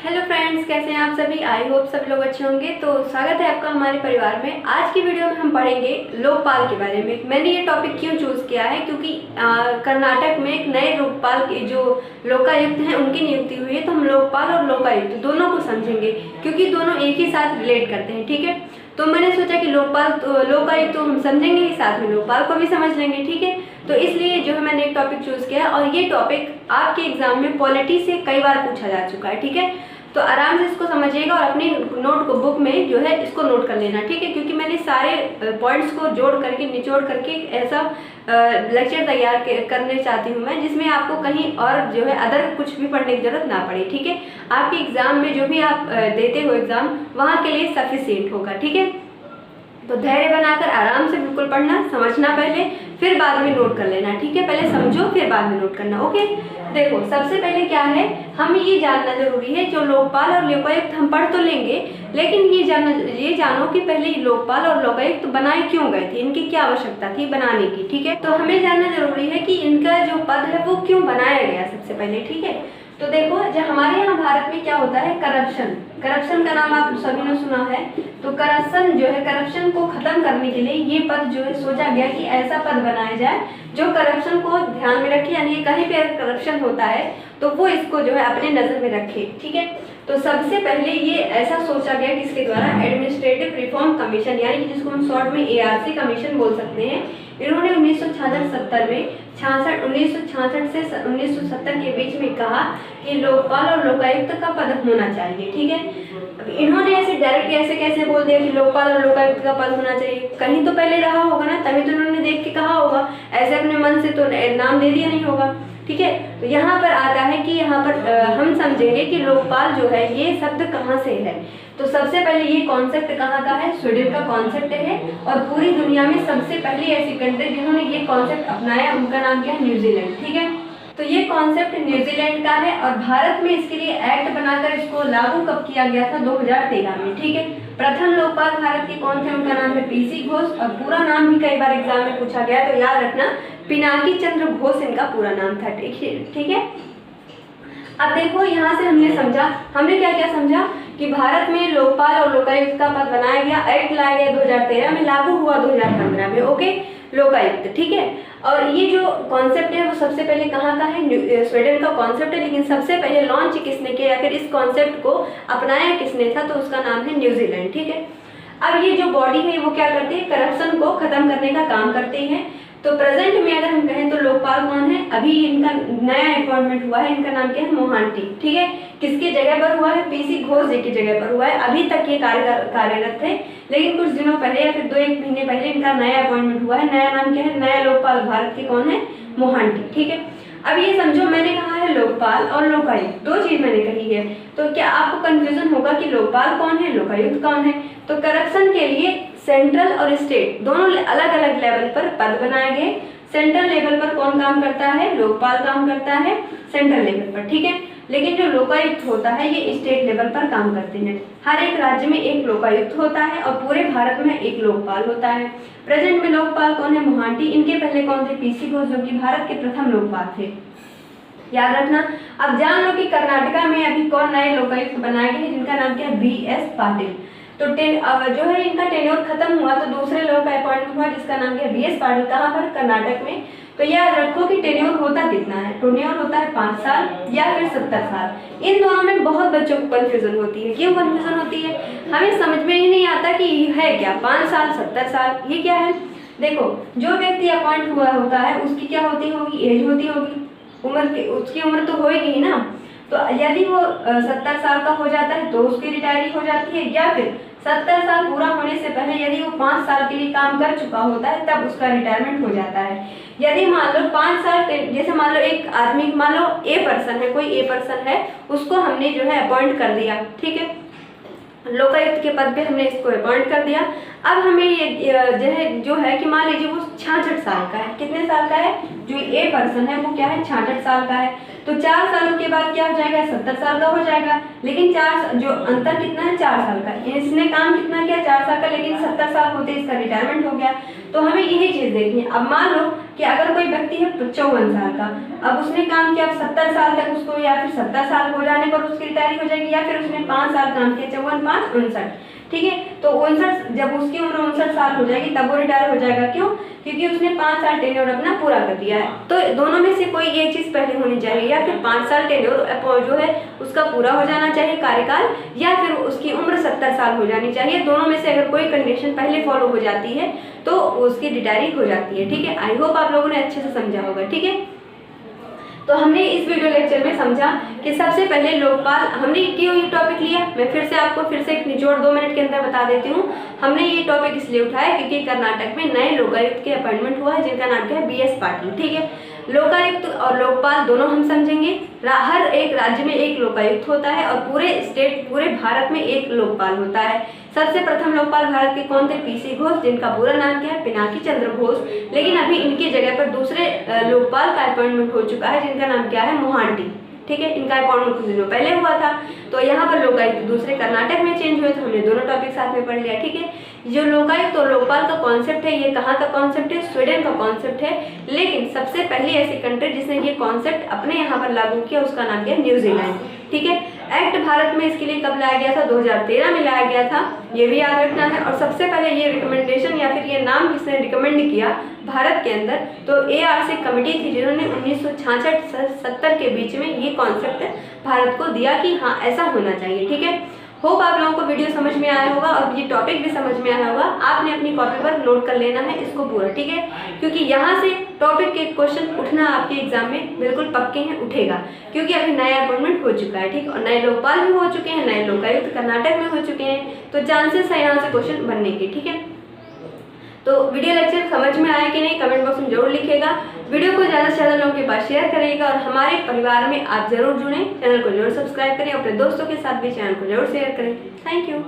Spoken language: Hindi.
हेलो फ्रेंड्स, कैसे हैं आप सभी। आई होप सभी लोग अच्छे होंगे। तो स्वागत है आपका हमारे परिवार में। आज की वीडियो में हम पढ़ेंगे लोकपाल के बारे में। मैंने ये टॉपिक क्यों चूज़ किया है क्योंकि कर्नाटक में एक नए लोकपाल के जो लोकायुक्त हैं उनकी नियुक्ति हुई है। तो हम लोकपाल और लोकायुक्त दोनों को समझेंगे क्योंकि दोनों एक ही साथ रिलेट करते हैं। ठीक है, तो मैंने सोचा कि लोकायुक्त तो हम समझेंगे ही, साथ में लोकपाल को भी समझ लेंगे। ठीक है, तो इसलिए जो है मैंने एक टॉपिक चूज़ किया और ये टॉपिक आपके एग्जाम में पॉलिटी से कई बार पूछा जा चुका है। ठीक है, तो आराम से इसको समझिएगा और अपनी नोट को बुक में जो है इसको नोट कर लेना। ठीक है, क्योंकि मैंने सारे पॉइंट्स को जोड़ करके निचोड़ करके ऐसा लेक्चर तैयार करने चाहती हूँ मैं, जिसमें आपको कहीं और जो है अदर कुछ भी पढ़ने की जरूरत ना पड़े। ठीक है, आपके एग्जाम में जो भी आप देते हो एग्जाम, वहाँ के लिए सफिशिएंट होगा। ठीक है, तो धैर्य बनाकर आराम से बिल्कुल पढ़ना, समझना पहले, फिर बाद में नोट कर लेना। ठीक है, पहले समझो फिर बाद में नोट करना। ओके, देखो सबसे पहले क्या है, हमें ये जानना जरूरी है, जो लोकपाल और लोकायुक्त हम पढ़ तो लेंगे, लेकिन ये जानो कि पहले लोकपाल और लोकायुक्त बनाए क्यों गए थे, इनकी क्या आवश्यकता थी बनाने की। ठीक है, तो हमें जानना जरूरी है कि इनका जो पद है वो क्यों बनाया गया सबसे पहले। ठीक है, तो देखो जब हमारे यहाँ भारत में क्या होता है, करप्शन का नाम आप सभी ने सुना है। तो करप्शन को खत्म करने के लिए ये पद जो है सोचा गया कि ऐसा पद बनाया जाए जो करप्शन को ध्यान में रखे, यानी कहीं पे अगर करप्शन होता है तो वो इसको जो है अपने नजर में रखे। ठीक है, तो सबसे पहले ये ऐसा सोचा गया किसके द्वारा, एडमिनिस्ट्रेटिव रिफॉर्म कमीशन, यानी कि जिसको हम शॉर्ट में ARC कमीशन बोल सकते हैं। इन्होंने 1966 में 1966 से 1970 के बीच में कहा कि लोकपाल और लोकायुक्त का पद होना चाहिए। ठीक है, अब इन्होंने ऐसे डायरेक्ट कैसे बोल दिया कि लोकपाल और लोकायुक्त का पद होना चाहिए, कहीं तो पहले रहा होगा ना, तभी तो इन्होंने देख के कहा होगा, ऐसे अपने मन से तो नाम दे दिया नहीं होगा। ठीक है, तो यहाँ पर आता है कि यहाँ पर हम समझेंगे कि लोकपाल जो है ये शब्द कहाँ से है। तो सबसे पहले ये कॉन्सेप्ट कहाँ का है, स्वीडन का कॉन्सेप्ट है, और पूरी दुनिया में सबसे पहली ऐसी कंट्री जिन्होंने ये कॉन्सेप्ट अपनाया उनका नाम क्या है, न्यूजीलैंड। ठीक है, तो ये कॉन्सेप्ट न्यूजीलैंड का है और भारत में इसके लिए एक्ट बनाकर इसको लागू कब किया गया था, 2013 में। ठीक है, प्रथम लोकपाल भारत के कौन थे, उनका नाम है PC घोष, और पूरा नाम भी कई बार एग्जाम में पूछा गया, तो याद रखना पिनाकी चंद्र घोष इनका पूरा नाम था। ठीक है, अब देखो यहाँ से हमने क्या क्या समझा कि भारत में लोकपाल और लोकायुक्त का पद बनाया गया, एक्ट लाया गया 2013 में, लागू हुआ 2015 में। ओके, लोकायुक्त। ठीक है, और ये जो कॉन्सेप्ट है वो सबसे पहले कहाँ का है, स्वीडन का कॉन्सेप्ट है, लेकिन सबसे पहले लॉन्च किसने किया या फिर इस कॉन्सेप्ट को अपनाया किसने था, तो उसका नाम है न्यूजीलैंड। ठीक है, अब ये जो बॉडी है वो क्या करती है, करप्शन को खत्म करने का काम करती है। तो प्रेजेंट में अगर हम कहें तो लोकपाल कौन है, अभी इनका नया अपॉइंटमेंट हुआ है, इनका नाम क्या है, मोहांटी। ठीक है, किसके जगह पर हुआ है, PC घोष जी की जगह पर हुआ है। अभी तक ये कार्यरत थे, लेकिन कुछ दिनों पहले या फिर 2-1 महीने पहले इनका नया अपॉइंटमेंट हुआ है। नया नाम क्या है, नया लोकपाल भारत के कौन है, मोहांटी। ठीक है, अब ये समझो मैंने कहा है लोकपाल और लोकायुक्त, दो चीज मैंने कही है, तो क्या आपको कंफ्यूजन होगा कि लोकपाल कौन है, लोकायुक्त कौन है। तो करप्शन के लिए सेंट्रल और स्टेट दोनों अलग अलग लेवल पर पद बनाए गए। सेंट्रल लेवल पर कौन काम करता है, लोकपाल काम करता है सेंट्रल लेवल पर। ठीक है, लेकिन जो लोकायुक्त होता है ये स्टेट लेवल पर काम करते हैं। हर एक राज्य में एक लोकायुक्त होता है और पूरे भारत में एक लोकपाल होता है। प्रेजेंट में लोकपाल कौन है, मोहांटी। इनके पहले कौन थे, PC घोष, जो कि भारत के प्रथम लोकपाल थे। याद रखना। अब जान लो कि कर्नाटका में अभी कौन नए लोकायुक्त बनाए गए, जिनका नाम क्या है, BS पाटिल। तो जो है इनका टेन्योर खत्म हुआ तो दूसरे लोग का अपॉइंटमेंट हुआ, जिसका नाम क्या है, BS पाटिल। कहाँ पर, कर्नाटक में। तो याद रखो कि टेन्योर होता कितना है, टेन्योर होता है 5 साल या फिर 70 साल। इन दोनों में बहुत बच्चों को कंफ्यूजन होती है। क्यों कंफ्यूजन होती है, हमें समझ में ही नहीं आता कि है क्या 5 साल 70 साल, ये क्या है। देखो जो व्यक्ति अपॉइंट हुआ होता है उसकी क्या होती होगी, एज होती होगी, उसकी उम्र तो होगी ही ना। तो यदि वो 70 साल का हो जाता है तो उसकी रिटायरी हो जाती है, या फिर 70 साल पूरा होने से पहले यदि वो 5 साल के लिए काम कर चुका होता है तब उसका रिटायरमेंट हो जाता है। यदि मान लो 5 साल, जैसे मान लो एक आदमी, मान लो A पर्सन है, कोई A पर्सन है, उसको हमने जो है अपॉइंट कर दिया। ठीक है, लोकायुक्त के पद पे हमने इसको अपॉइंट कर दिया। अब हमें ये जो है कि मान लीजिए वो 66 साल का है, कितने साल का है, जो A पर्सन है वो क्या है, 66 साल का है। तो 4 सालों के बाद क्या हो जाएगा, 70 साल का हो जाएगा। लेकिन जो अंतर कितना है, 4 साल का। इसने काम कितना किया, 4 साल का, लेकिन 70 साल होते इसका रिटायरमेंट हो गया। तो हमें यही चीज देखनी है। अब मान लो कि अगर कोई व्यक्ति है 54 साल का, अब उसने काम किया 70 साल तक उसको, या फिर 70 साल हो जाने पर उसकी रिटायरी हो जाएगी, या फिर उसने 5 साल काम किया, 54 5 59, ठीक है। तो 59, जब उसकी उम्र 59 साल हो जाएगी तब वो रिटायर हो जाएगा। क्यों? क्योंकि उसने 5 साल टेन्योर अपना पूरा कर दिया है। तो दोनों में से कोई एक चीज पहले होनी चाहिए, या फिर 5 साल टेन्योर जो है उसका पूरा हो जाना चाहिए कार्यकाल, या फिर उसकी उम्र 70 साल हो जानी चाहिए। दोनों में से अगर कोई कंडीशन पहले फॉलो हो जाती है तो उसकी रिटायरी हो जाती है, ठीक है। आई होप आप लोगों ने अच्छे से समझा होगा, ठीक है। तो हमने इस वीडियो लेक्चर में समझा कि सबसे पहले लोकपाल, हमने क्यों ये टॉपिक लिया, मैं फिर से एक निचोड़ 2 मिनट के अंदर बता देती हूँ। हमने ये टॉपिक इसलिए उठाया क्योंकि कर्नाटक में नए लोकायुक्त के अपॉइंटमेंट हुआ है जिनका नाम क्या है, BS पाटिल, ठीक है। लोकायुक्त और लोकपाल दोनों हम समझेंगे। हर एक राज्य में एक लोकायुक्त होता है और पूरे भारत में एक लोकपाल होता है। सबसे प्रथम लोकपाल भारत के कौन थे? PC घोष, जिनका पूरा नाम क्या है, पिनाकी चंद्र घोष। लेकिन अभी इनकी जगह पर दूसरे लोकपाल का अपॉइंटमेंट हो चुका है जिनका नाम क्या है, मोहांटी, ठीक है। इनका अपॉइंटमेंट कुछ दिनों पहले हुआ था। तो यहाँ पर लोकायुक्त दूसरे कर्नाटक में चेंज हुए, तो हमने दोनों टॉपिक साथ में पढ़ लिया, ठीक है। जो लोकायुक्त और लोकपाल का कॉन्सेप्ट है, ये कहाँ का कॉन्सेप्ट है? स्वीडन का कॉन्सेप्ट है। लेकिन सबसे पहली ऐसी कंट्री जिसने ये कॉन्सेप्ट अपने यहाँ पर लागू किया उसका नाम क्या है, न्यूजीलैंड, ठीक है। एक्ट भारत में इसके लिए कब लाया गया था? 2013 में लाया गया था, ये भी याद रखना है। और सबसे पहले ये रिकमेंडेशन या फिर ये नाम किसने रिकमेंड किया भारत के अंदर? तो ARC कमेटी थी जिन्होंने 1966-70 के बीच में ये कॉन्सेप्ट भारत को दिया कि हाँ ऐसा होना चाहिए, ठीक है। होप आप लोगों को वीडियो समझ में आया होगा और ये टॉपिक भी समझ में आया होगा। आपने अपनी कॉपी पर नोट कर लेना है इसको पूरा, ठीक है, क्योंकि यहाँ से टॉपिक के क्वेश्चन उठना आपके एग्जाम में बिल्कुल पक्के हैं, उठेगा, क्योंकि अभी नया अपॉइंटमेंट हो चुका है, ठीक। और नए लोकपाल भी हो चुके हैं, नए लोकायुक्त कर्नाटक में हो चुके हैं, तो चांसेस है यहाँ से क्वेश्चन बनने के, ठीक है। तो वीडियो लेक्चर समझ में आया कि नहीं, कमेंट बॉक्स में जरूर लिखिएगा। वीडियो को ज़्यादा से ज़्यादा लोगों के पास शेयर करिएगा और हमारे परिवार में आप जरूर जुड़ें। चैनल को जरूर सब्सक्राइब करें, अपने दोस्तों के साथ भी चैनल को जरूर शेयर करें। Thank you.